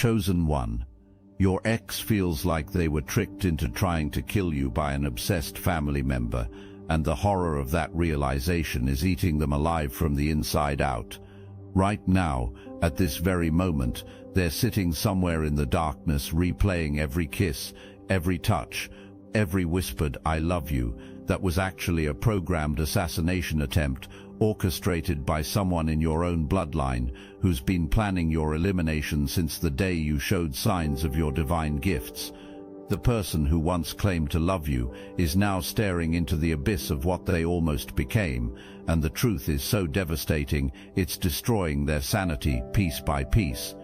Chosen one. Your ex feels like they were tricked into trying to kill you by an obsessed family member, and the horror of that realization is eating them alive from the inside out. Right now, at this very moment, they're sitting somewhere in the darkness replaying every kiss, every touch, every whispered "I love you" that was actually a programmed assassination attempt orchestrated by someone in your own bloodline who's been planning your elimination since the day you showed signs of your divine gifts. The person who once claimed to love you is now staring into the abyss of what they almost became, and the truth is so devastating it's destroying their sanity piece by piece.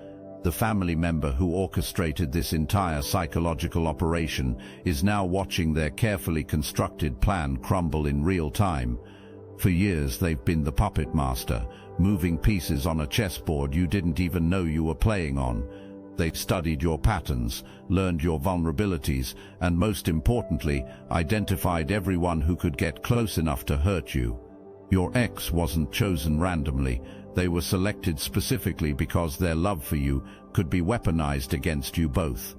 The family member who orchestrated this entire psychological operation is now watching their carefully constructed plan crumble in real time. For years they've been the puppet master, moving pieces on a chessboard you didn't even know you were playing on. They've studied your patterns, learned your vulnerabilities, and most importantly, identified everyone who could get close enough to hurt you. Your ex wasn't chosen randomly. They were selected specifically because their love for you could be weaponized against you both.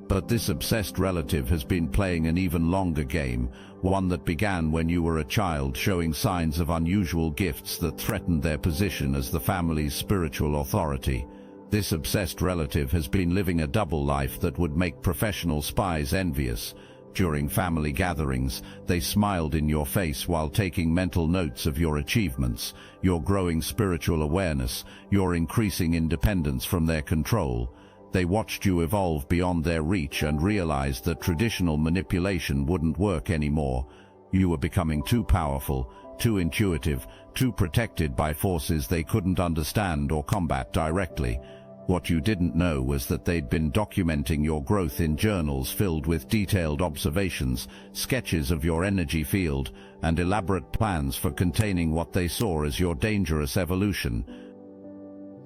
But this obsessed relative has been playing an even longer game, one that began when you were a child, showing signs of unusual gifts that threatened their position as the family's spiritual authority. This obsessed relative has been living a double life that would make professional spies envious. During family gatherings, they smiled in your face while taking mental notes of your achievements, your growing spiritual awareness, your increasing independence from their control. They watched you evolve beyond their reach and realized that traditional manipulation wouldn't work anymore. You were becoming too powerful, too intuitive, too protected by forces they couldn't understand or combat directly. What you didn't know was that they'd been documenting your growth in journals filled with detailed observations, sketches of your energy field, and elaborate plans for containing what they saw as your dangerous evolution.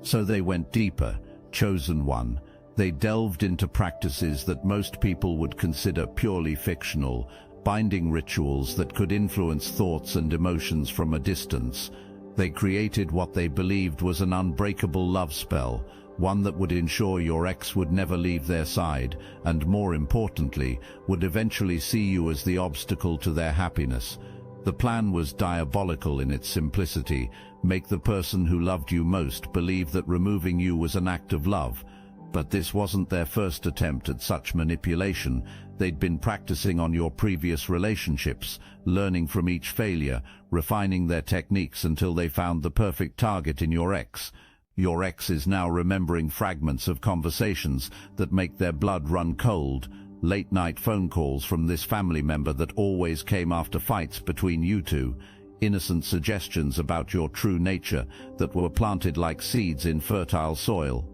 So they went deeper, chosen one. They delved into practices that most people would consider purely fictional, binding rituals that could influence thoughts and emotions from a distance. They created what they believed was an unbreakable love spell, one that would ensure your ex would never leave their side, and more importantly, would eventually see you as the obstacle to their happiness. The plan was diabolical in its simplicity: make the person who loved you most believe that removing you was an act of love. But this wasn't their first attempt at such manipulation. They'd been practicing on your previous relationships, learning from each failure, refining their techniques until they found the perfect target in your ex. Your ex is now remembering fragments of conversations that make their blood run cold, late-night phone calls from this family member that always came after fights between you two, innocent suggestions about your true nature that were planted like seeds in fertile soil.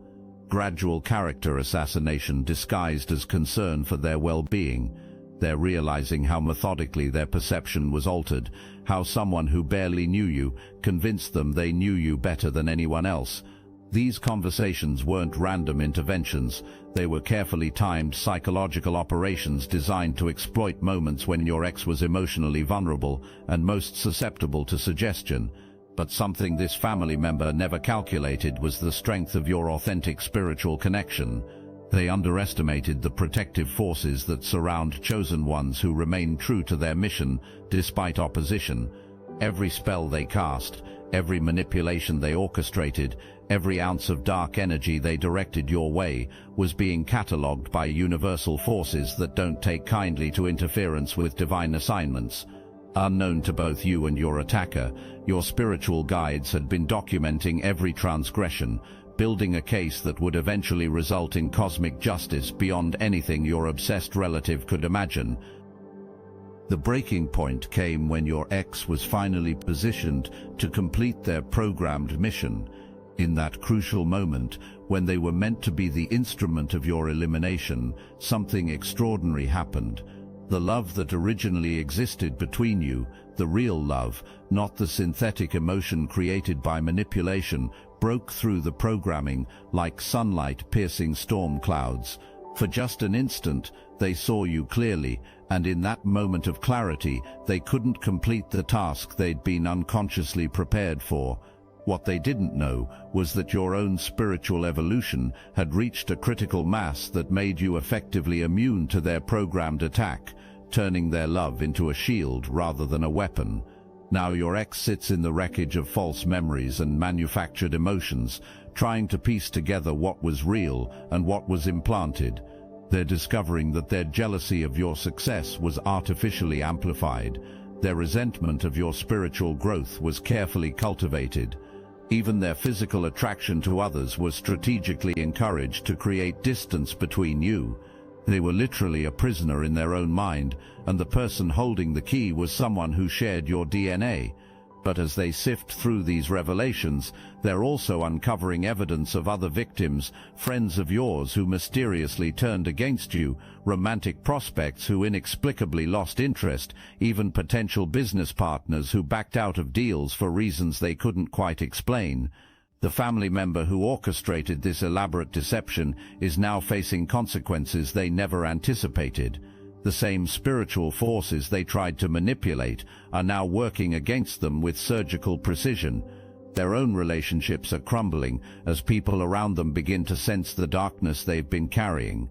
Gradual character assassination disguised as concern for their well-being. They're realizing how methodically their perception was altered, how someone who barely knew you convinced them they knew you better than anyone else. These conversations weren't random interventions. They were carefully timed psychological operations designed to exploit moments when your ex was emotionally vulnerable and most susceptible to suggestion. But something this family member never calculated was the strength of your authentic spiritual connection. They underestimated the protective forces that surround chosen ones who remain true to their mission despite opposition. Every spell they cast, every manipulation they orchestrated, every ounce of dark energy they directed your way was being catalogued by universal forces that don't take kindly to interference with divine assignments. Unknown to both you and your attacker, your spiritual guides had been documenting every transgression, building a case that would eventually result in cosmic justice beyond anything your obsessed relative could imagine. The breaking point came when your ex was finally positioned to complete their programmed mission. In that crucial moment, when they were meant to be the instrument of your elimination, something extraordinary happened. The love that originally existed between you, the real love, not the synthetic emotion created by manipulation, broke through the programming like sunlight piercing storm clouds. For just an instant, they saw you clearly, and in that moment of clarity, they couldn't complete the task they'd been unconsciously prepared for. What they didn't know was that your own spiritual evolution had reached a critical mass that made you effectively immune to their programmed attack, turning their love into a shield rather than a weapon. Now your ex sits in the wreckage of false memories and manufactured emotions, trying to piece together what was real and what was implanted. They're discovering that their jealousy of your success was artificially amplified. Their resentment of your spiritual growth was carefully cultivated. Even their physical attraction to others was strategically encouraged to create distance between you. They were literally a prisoner in their own mind, and the person holding the key was someone who shared your DNA. But as they sift through these revelations, they're also uncovering evidence of other victims, friends of yours who mysteriously turned against you, romantic prospects who inexplicably lost interest, even potential business partners who backed out of deals for reasons they couldn't quite explain. The family member who orchestrated this elaborate deception is now facing consequences they never anticipated. The same spiritual forces they tried to manipulate are now working against them with surgical precision. Their own relationships are crumbling as people around them begin to sense the darkness they've been carrying.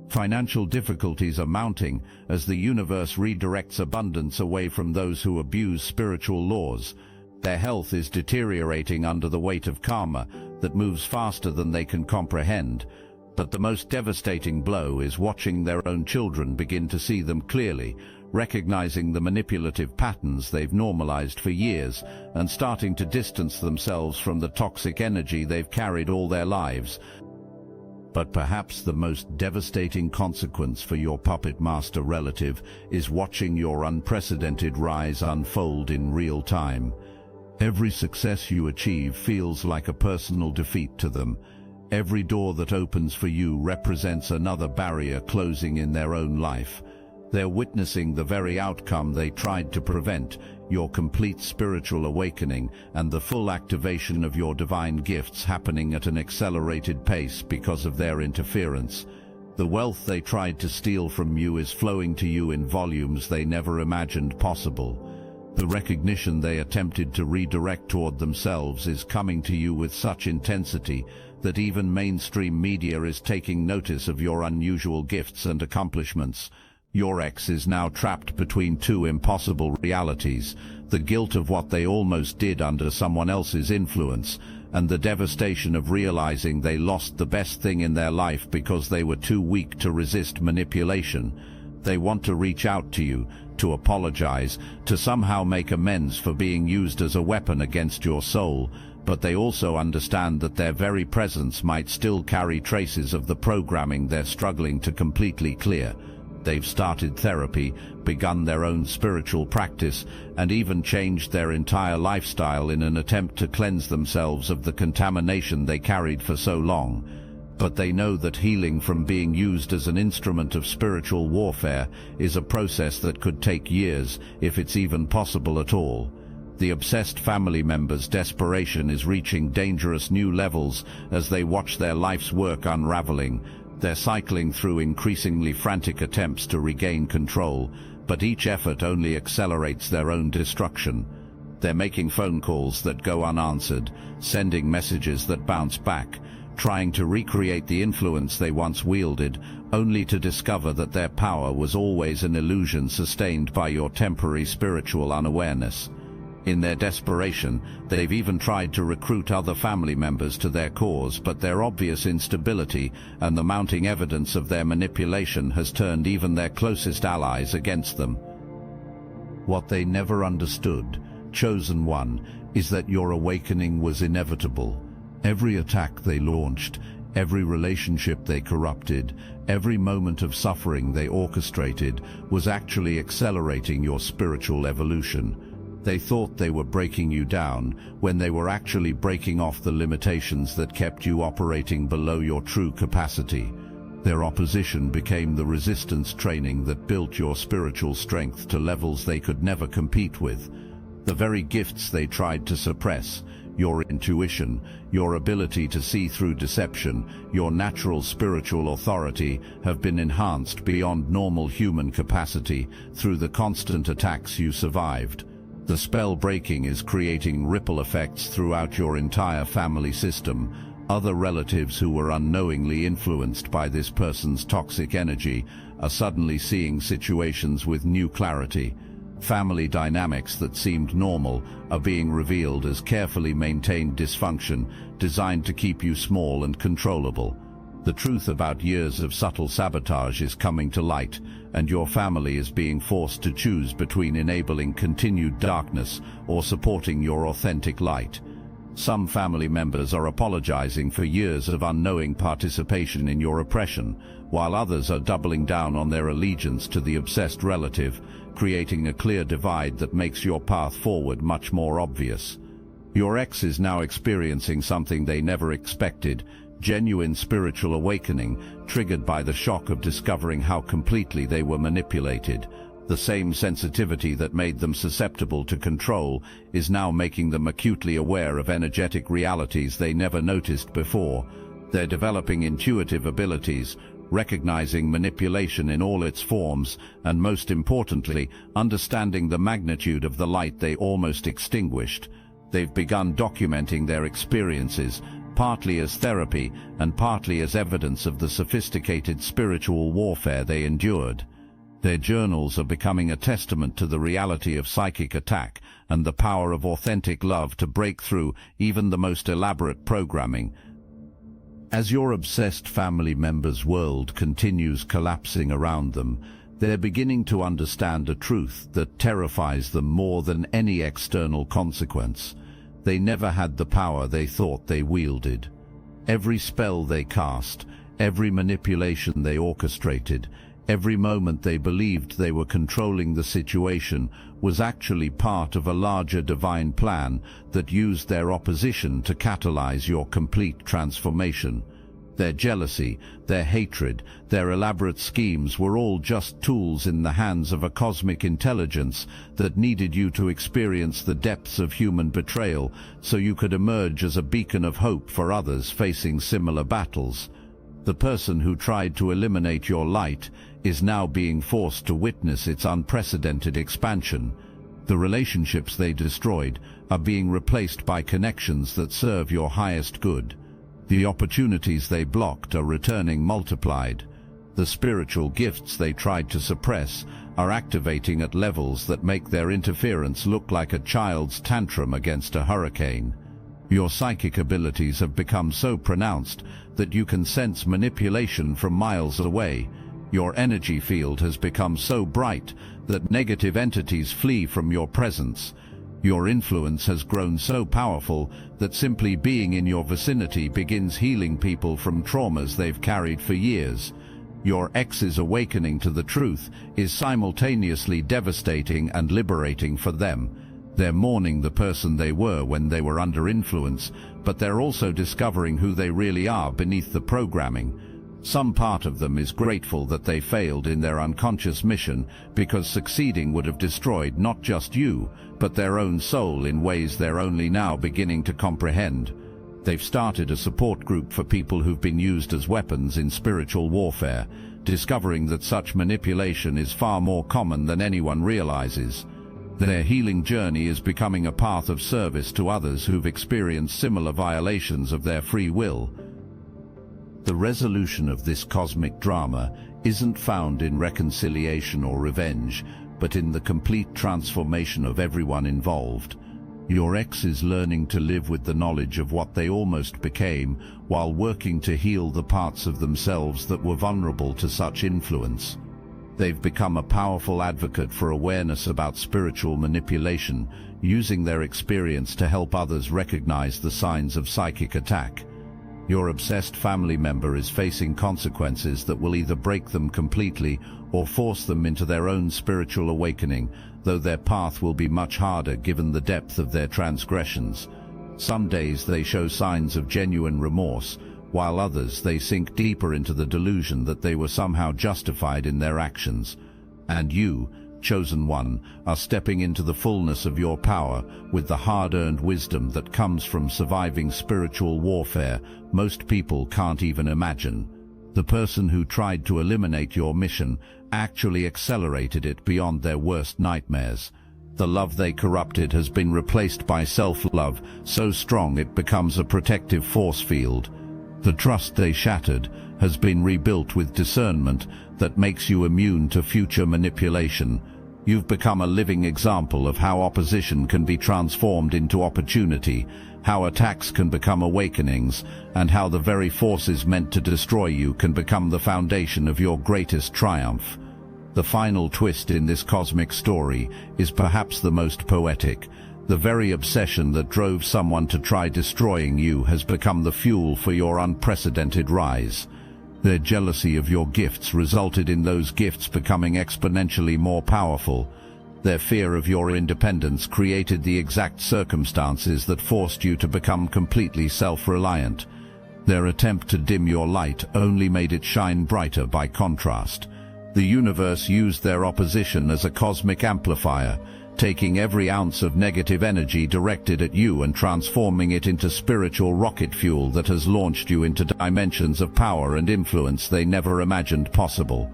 Financial difficulties are mounting as the universe redirects abundance away from those who abuse spiritual laws. Their health is deteriorating under the weight of karma that moves faster than they can comprehend. But the most devastating blow is watching their own children begin to see them clearly, recognizing the manipulative patterns they've normalized for years and starting to distance themselves from the toxic energy they've carried all their lives. But perhaps the most devastating consequence for your puppet master relative is watching your unprecedented rise unfold in real time. Every success you achieve feels like a personal defeat to them. Every door that opens for you represents another barrier closing in their own life. They're witnessing the very outcome they tried to prevent, your complete spiritual awakening and the full activation of your divine gifts happening at an accelerated pace because of their interference. The wealth they tried to steal from you is flowing to you in volumes they never imagined possible. The recognition they attempted to redirect toward themselves is coming to you with such intensity that even mainstream media is taking notice of your unusual gifts and accomplishments. Your ex is now trapped between two impossible realities: the guilt of what they almost did under someone else's influence, and the devastation of realizing they lost the best thing in their life because they were too weak to resist manipulation. They want to reach out to you, to apologize, to somehow make amends for being used as a weapon against your soul, but they also understand that their very presence might still carry traces of the programming they're struggling to completely clear. They've started therapy, begun their own spiritual practice, and even changed their entire lifestyle in an attempt to cleanse themselves of the contamination they carried for so long. But they know that healing from being used as an instrument of spiritual warfare is a process that could take years, if it's even possible at all. The obsessed family members' desperation is reaching dangerous new levels as they watch their life's work unraveling. They're cycling through increasingly frantic attempts to regain control, but each effort only accelerates their own destruction. They're making phone calls that go unanswered, sending messages that bounce back, trying to recreate the influence they once wielded, only to discover that their power was always an illusion sustained by your temporary spiritual unawareness. In their desperation, they've even tried to recruit other family members to their cause, but their obvious instability and the mounting evidence of their manipulation has turned even their closest allies against them. What they never understood, Chosen One, is that your awakening was inevitable. Every attack they launched, every relationship they corrupted, every moment of suffering they orchestrated was actually accelerating your spiritual evolution. They thought they were breaking you down when they were actually breaking off the limitations that kept you operating below your true capacity. Their opposition became the resistance training that built your spiritual strength to levels they could never compete with. The very gifts they tried to suppress, your intuition, your ability to see through deception, your natural spiritual authority, have been enhanced beyond normal human capacity through the constant attacks you survived. The spell breaking is creating ripple effects throughout your entire family system. Other relatives who were unknowingly influenced by this person's toxic energy are suddenly seeing situations with new clarity. Family dynamics that seemed normal are being revealed as carefully maintained dysfunction designed to keep you small and controllable. The truth about years of subtle sabotage is coming to light, and your family is being forced to choose between enabling continued darkness or supporting your authentic light. Some family members are apologizing for years of unknowing participation in your oppression, while others are doubling down on their allegiance to the obsessed relative, creating a clear divide that makes your path forward much more obvious. Your ex is now experiencing something they never expected: genuine spiritual awakening, triggered by the shock of discovering how completely they were manipulated. The same sensitivity that made them susceptible to control is now making them acutely aware of energetic realities they never noticed before. They're developing intuitive abilities, recognizing manipulation in all its forms, and most importantly, understanding the magnitude of the light they almost extinguished. They've begun documenting their experiences, partly as therapy and partly as evidence of the sophisticated spiritual warfare they endured. Their journals are becoming a testament to the reality of psychic attack and the power of authentic love to break through even the most elaborate programming. As your obsessed family member's world continues collapsing around them, they're beginning to understand a truth that terrifies them more than any external consequence. They never had the power they thought they wielded. Every spell they cast, every manipulation they orchestrated, every moment they believed they were controlling the situation was actually part of a larger divine plan that used their opposition to catalyze your complete transformation. Their jealousy, their hatred, their elaborate schemes were all just tools in the hands of a cosmic intelligence that needed you to experience the depths of human betrayal so you could emerge as a beacon of hope for others facing similar battles. The person who tried to eliminate your light is now being forced to witness its unprecedented expansion. The relationships they destroyed are being replaced by connections that serve your highest good. The opportunities they blocked are returning multiplied. The spiritual gifts they tried to suppress are activating at levels that make their interference look like a child's tantrum against a hurricane. Your psychic abilities have become so pronounced that you can sense manipulation from miles away. Your energy field has become so bright that negative entities flee from your presence. Your influence has grown so powerful that simply being in your vicinity begins healing people from traumas they've carried for years. Your ex's awakening to the truth is simultaneously devastating and liberating for them. They're mourning the person they were when they were under influence, but they're also discovering who they really are beneath the programming. Some part of them is grateful that they failed in their unconscious mission, because succeeding would have destroyed not just you, but their own soul in ways they're only now beginning to comprehend. They've started a support group for people who've been used as weapons in spiritual warfare, discovering that such manipulation is far more common than anyone realizes. Their healing journey is becoming a path of service to others who've experienced similar violations of their free will. The resolution of this cosmic drama isn't found in reconciliation or revenge, but in the complete transformation of everyone involved. Your ex is learning to live with the knowledge of what they almost became, while working to heal the parts of themselves that were vulnerable to such influence. They've become a powerful advocate for awareness about spiritual manipulation, using their experience to help others recognize the signs of psychic attack. Your obsessed family member is facing consequences that will either break them completely or force them into their own spiritual awakening, though their path will be much harder given the depth of their transgressions. Some days they show signs of genuine remorse, while others they sink deeper into the delusion that they were somehow justified in their actions. And you, chosen one, are stepping into the fullness of your power with the hard-earned wisdom that comes from surviving spiritual warfare most people can't even imagine. The person who tried to eliminate your mission actually accelerated it beyond their worst nightmares. The love they corrupted has been replaced by self-love, so strong it becomes a protective force field. The trust they shattered has been rebuilt with discernment that makes you immune to future manipulation. You've become a living example of how opposition can be transformed into opportunity, how attacks can become awakenings, and how the very forces meant to destroy you can become the foundation of your greatest triumph. The final twist in this cosmic story is perhaps the most poetic. The very obsession that drove someone to try destroying you has become the fuel for your unprecedented rise. Their jealousy of your gifts resulted in those gifts becoming exponentially more powerful. Their fear of your independence created the exact circumstances that forced you to become completely self-reliant. Their attempt to dim your light only made it shine brighter by contrast. The universe used their opposition as a cosmic amplifier, taking every ounce of negative energy directed at you and transforming it into spiritual rocket fuel that has launched you into dimensions of power and influence they never imagined possible.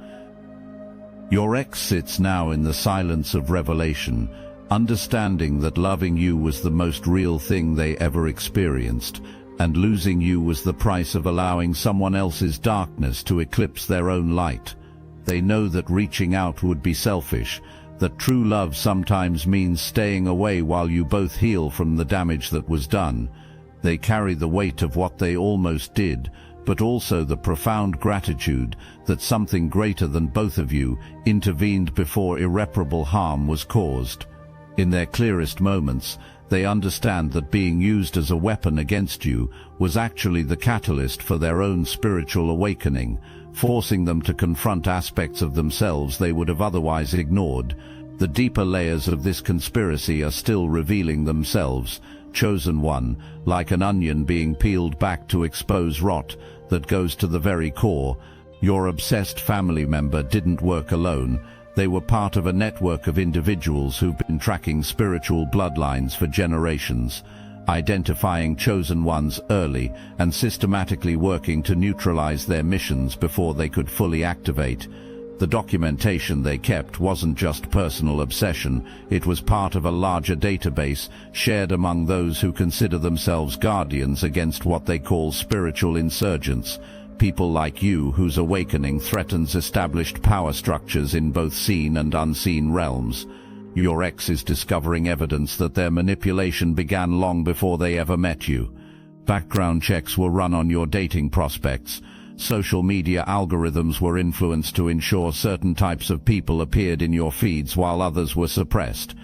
Your ex sits now in the silence of revelation, understanding that loving you was the most real thing they ever experienced, and losing you was the price of allowing someone else's darkness to eclipse their own light. They know that reaching out would be selfish, that true love sometimes means staying away while you both heal from the damage that was done. They carry the weight of what they almost did, but also the profound gratitude that something greater than both of you intervened before irreparable harm was caused. In their clearest moments, they understand that being used as a weapon against you was actually the catalyst for their own spiritual awakening, forcing them to confront aspects of themselves they would have otherwise ignored. The deeper layers of this conspiracy are still revealing themselves, chosen one, like an onion being peeled back to expose rot that goes to the very core. Your obsessed family member didn't work alone. They were part of a network of individuals who've been tracking spiritual bloodlines for generations, identifying chosen ones early and systematically working to neutralize their missions before they could fully activate. The documentation they kept wasn't just personal obsession, it was part of a larger database shared among those who consider themselves guardians against what they call spiritual insurgents, people like you whose awakening threatens established power structures in both seen and unseen realms. Your ex is discovering evidence that their manipulation began long before they ever met you. Background checks were run on your dating prospects. Social media algorithms were influenced to ensure certain types of people appeared in your feeds while others were suppressed.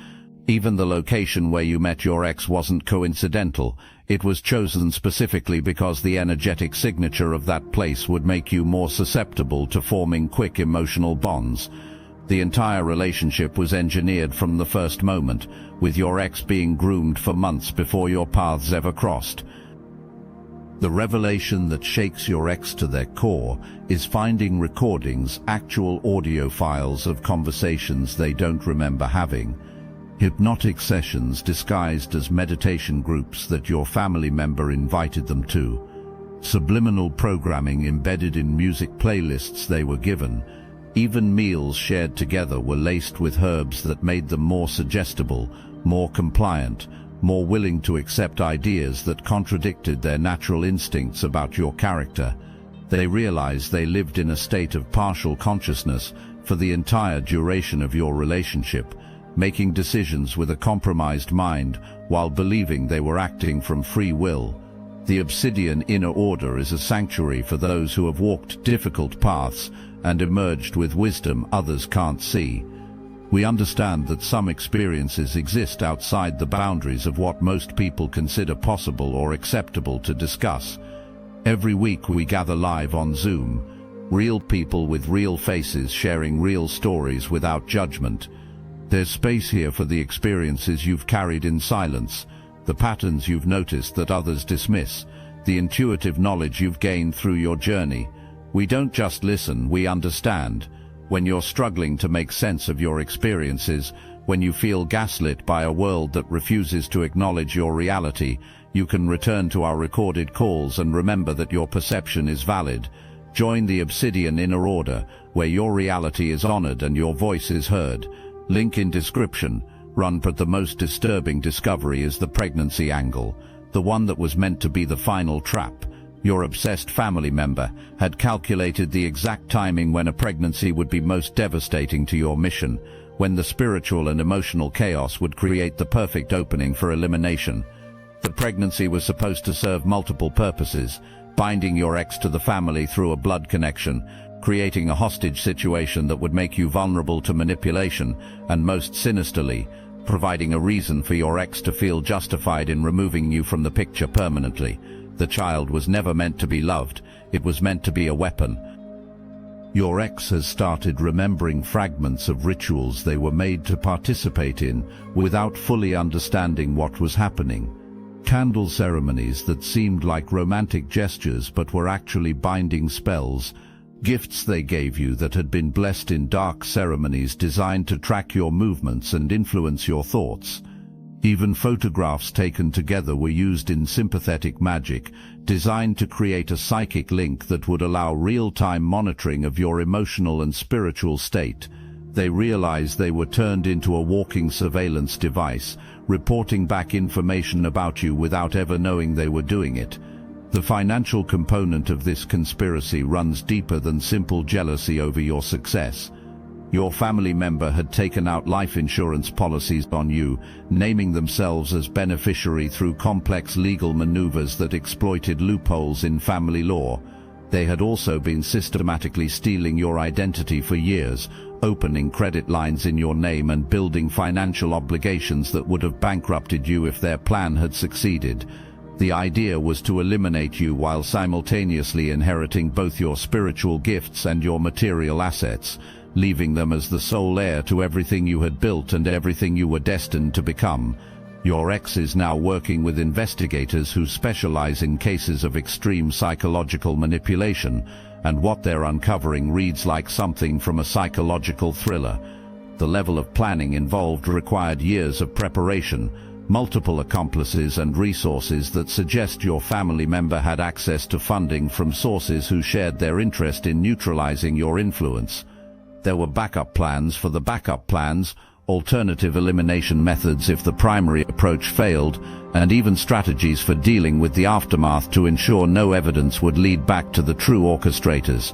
Even the location where you met your ex wasn't coincidental. It was chosen specifically because the energetic signature of that place would make you more susceptible to forming quick emotional bonds. The entire relationship was engineered from the first moment, with your ex being groomed for months before your paths ever crossed. The revelation that shakes your ex to their core is finding recordings, actual audio files of conversations they don't remember having. Hypnotic sessions disguised as meditation groups that your family member invited them to. Subliminal programming embedded in music playlists they were given. Even meals shared together were laced with herbs that made them more suggestible, more compliant, more willing to accept ideas that contradicted their natural instincts about your character. They realized they lived in a state of partial consciousness for the entire duration of your relationship, making decisions with a compromised mind while believing they were acting from free will. The Obsidian Inner Order is a sanctuary for those who have walked difficult paths and emerged with wisdom others can't see. We understand that some experiences exist outside the boundaries of what most people consider possible or acceptable to discuss. Every week we gather live on Zoom, real people with real faces sharing real stories without judgment. There's space here for the experiences you've carried in silence, the patterns you've noticed that others dismiss, the intuitive knowledge you've gained through your journey. We don't just listen, we understand. When you're struggling to make sense of your experiences, when you feel gaslit by a world that refuses to acknowledge your reality, you can return to our recorded calls and remember that your perception is valid. Join the Obsidian Inner Order, where your reality is honored and your voice is heard. Link in description. run, but the most disturbing discovery is the pregnancy angle, the one that was meant to be the final trap. Your obsessed family member had calculated the exact timing when a pregnancy would be most devastating to your mission, when the spiritual and emotional chaos would create the perfect opening for elimination. The pregnancy was supposed to serve multiple purposes, binding your ex to the family through a blood connection, creating a hostage situation that would make you vulnerable to manipulation, and most sinisterly, providing a reason for your ex to feel justified in removing you from the picture permanently. The child was never meant to be loved, it was meant to be a weapon. Your ex has started remembering fragments of rituals they were made to participate in without fully understanding what was happening. Candle ceremonies that seemed like romantic gestures but were actually binding spells, gifts they gave you that had been blessed in dark ceremonies designed to track your movements and influence your thoughts. Even photographs taken together were used in sympathetic magic, designed to create a psychic link that would allow real-time monitoring of your emotional and spiritual state. They realized they were turned into a walking surveillance device, reporting back information about you without ever knowing they were doing it. The financial component of this conspiracy runs deeper than simple jealousy over your success. Your family member had taken out life insurance policies on you, naming themselves as beneficiary through complex legal maneuvers that exploited loopholes in family law. They had also been systematically stealing your identity for years, opening credit lines in your name and building financial obligations that would have bankrupted you if their plan had succeeded. The idea was to eliminate you while simultaneously inheriting both your spiritual gifts and your material assets, leaving them as the sole heir to everything you had built and everything you were destined to become. Your ex is now working with investigators who specialize in cases of extreme psychological manipulation, and what they're uncovering reads like something from a psychological thriller. The level of planning involved required years of preparation, multiple accomplices and resources that suggest your family member had access to funding from sources who shared their interest in neutralizing your influence. There were backup plans for the backup plans, alternative elimination methods if the primary approach failed, and even strategies for dealing with the aftermath to ensure no evidence would lead back to the true orchestrators.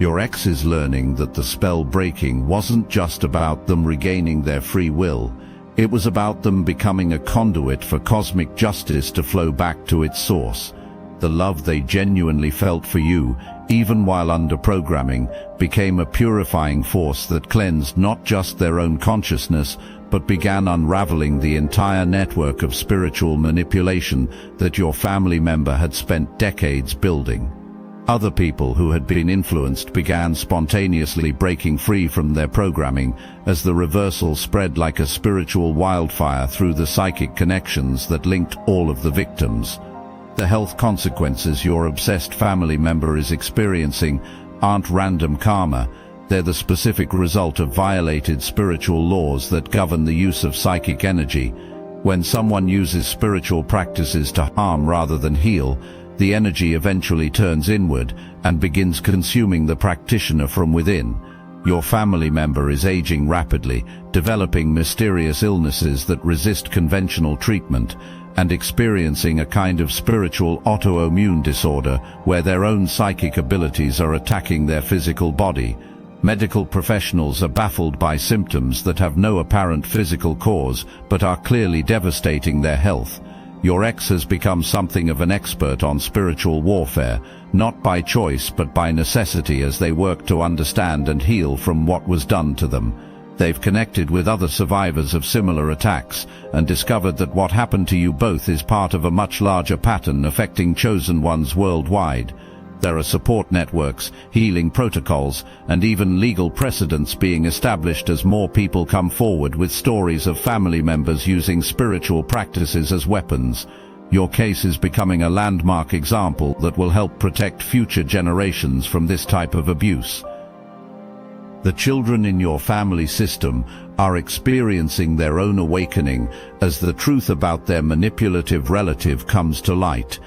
Your ex is learning that the spell breaking wasn't just about them regaining their free will. It was about them becoming a conduit for cosmic justice to flow back to its source. The love they genuinely felt for you, even while under programming, became a purifying force that cleansed not just their own consciousness, but began unraveling the entire network of spiritual manipulation that your family member had spent decades building. Other people who had been influenced began spontaneously breaking free from their programming as the reversal spread like a spiritual wildfire through the psychic connections that linked all of the victims. The health consequences your obsessed family member is experiencing aren't random karma, they're the specific result of violated spiritual laws that govern the use of psychic energy. When someone uses spiritual practices to harm rather than heal, the energy eventually turns inward and begins consuming the practitioner from within. Your family member is aging rapidly, developing mysterious illnesses that resist conventional treatment, and experiencing a kind of spiritual autoimmune disorder where their own psychic abilities are attacking their physical body. Medical professionals are baffled by symptoms that have no apparent physical cause but are clearly devastating their health. Your ex has become something of an expert on spiritual warfare, not by choice but by necessity as they work to understand and heal from what was done to them. They've connected with other survivors of similar attacks and discovered that what happened to you both is part of a much larger pattern affecting chosen ones worldwide. There are support networks, healing protocols, and even legal precedents being established as more people come forward with stories of family members using spiritual practices as weapons. Your case is becoming a landmark example that will help protect future generations from this type of abuse. The children in your family system are experiencing their own awakening as the truth about their manipulative relative comes to light.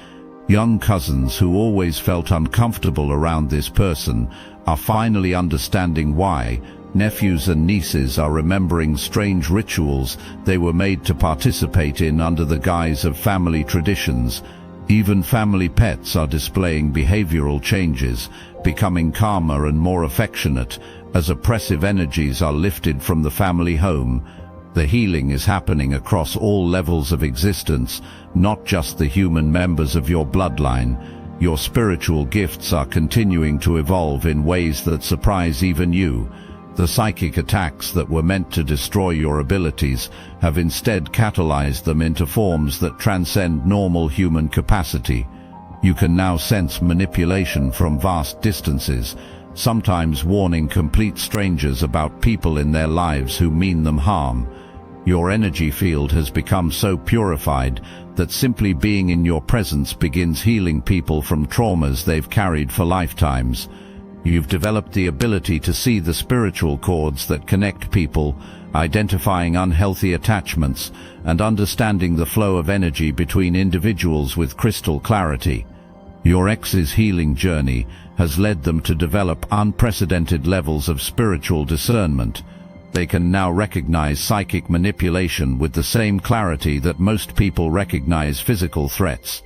Young cousins who always felt uncomfortable around this person are finally understanding why, Nephews and nieces are remembering strange rituals they were made to participate in under the guise of family traditions. Even family pets are displaying behavioral changes, becoming calmer and more affectionate as oppressive energies are lifted from the family home. The healing is happening across all levels of existence, not just the human members of your bloodline. Your spiritual gifts are continuing to evolve in ways that surprise even you. The psychic attacks that were meant to destroy your abilities have instead catalyzed them into forms that transcend normal human capacity. You can now sense manipulation from vast distances, sometimes warning complete strangers about people in their lives who mean them harm. Your energy field has become so purified that simply being in your presence begins healing people from traumas they've carried for lifetimes. You've developed the ability to see the spiritual cords that connect people, identifying unhealthy attachments, and understanding the flow of energy between individuals with crystal clarity. Your ex's healing journey has led them to develop unprecedented levels of spiritual discernment. They can now recognize psychic manipulation with the same clarity that most people recognize physical threats.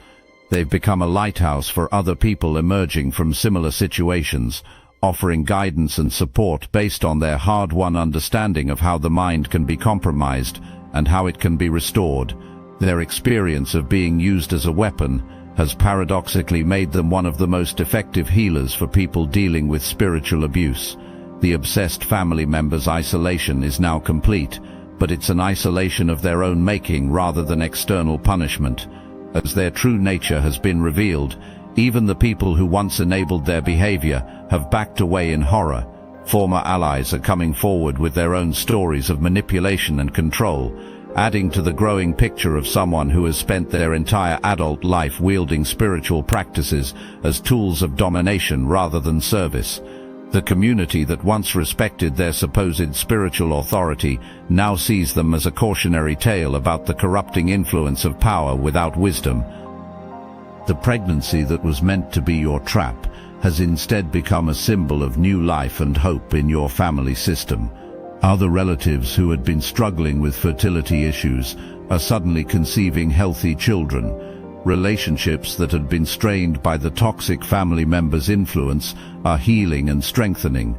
They've become a lighthouse for other people emerging from similar situations, offering guidance and support based on their hard-won understanding of how the mind can be compromised and how it can be restored. Their experience of being used as a weapon has paradoxically made them one of the most effective healers for people dealing with spiritual abuse. The obsessed family member's isolation is now complete, but it's an isolation of their own making rather than external punishment. As their true nature has been revealed, even the people who once enabled their behavior have backed away in horror. Former allies are coming forward with their own stories of manipulation and control, adding to the growing picture of someone who has spent their entire adult life wielding spiritual practices as tools of domination rather than service. The community that once respected their supposed spiritual authority now sees them as a cautionary tale about the corrupting influence of power without wisdom. The pregnancy that was meant to be your trap has instead become a symbol of new life and hope in your family system. Other relatives who had been struggling with fertility issues are suddenly conceiving healthy children. Relationships that had been strained by the toxic family member's influence are healing and strengthening.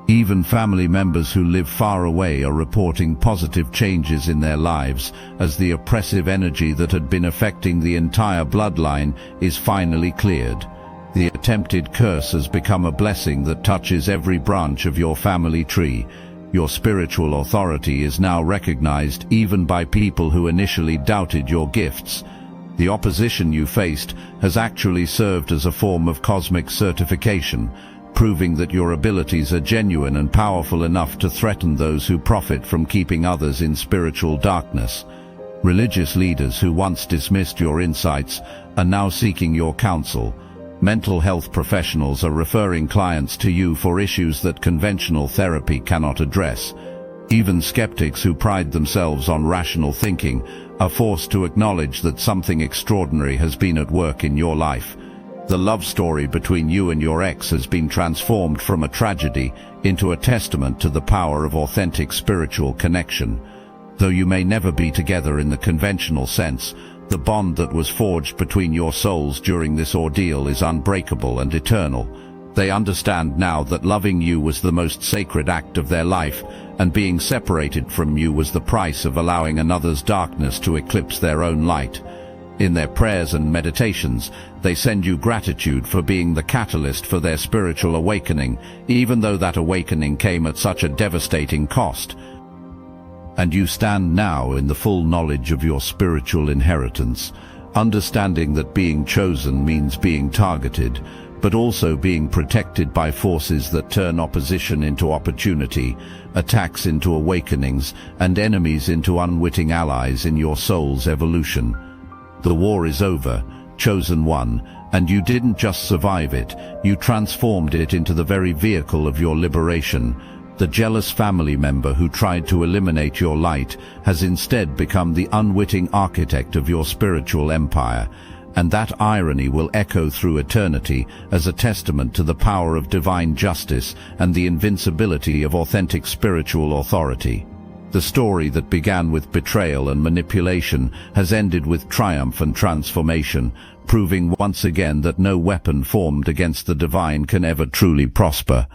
Even family members who live far away are reporting positive changes in their lives as the oppressive energy that had been affecting the entire bloodline is finally cleared. The attempted curse has become a blessing that touches every branch of your family tree. Your spiritual authority is now recognized even by people who initially doubted your gifts. The opposition you faced has actually served as a form of cosmic certification, proving that your abilities are genuine and powerful enough to threaten those who profit from keeping others in spiritual darkness. Religious leaders who once dismissed your insights are now seeking your counsel. Mental health professionals are referring clients to you for issues that conventional therapy cannot address. Even skeptics who pride themselves on rational thinking are forced to acknowledge that something extraordinary has been at work in your life. The love story between you and your ex has been transformed from a tragedy into a testament to the power of authentic spiritual connection. Though you may never be together in the conventional sense, the bond that was forged between your souls during this ordeal is unbreakable and eternal. They understand now that loving you was the most sacred act of their life, and being separated from you was the price of allowing another's darkness to eclipse their own light. In their prayers and meditations, they send you gratitude for being the catalyst for their spiritual awakening, even though that awakening came at such a devastating cost. And you stand now in the full knowledge of your spiritual inheritance, understanding that being chosen means being targeted, but also being protected by forces that turn opposition into opportunity, attacks into awakenings, and enemies into unwitting allies in your soul's evolution. The war is over, chosen one, and you didn't just survive it, you transformed it into the very vehicle of your liberation. The jealous family member who tried to eliminate your light has instead become the unwitting architect of your spiritual empire. And that irony will echo through eternity as a testament to the power of divine justice and the invincibility of authentic spiritual authority. The story that began with betrayal and manipulation has ended with triumph and transformation, proving once again that no weapon formed against the divine can ever truly prosper.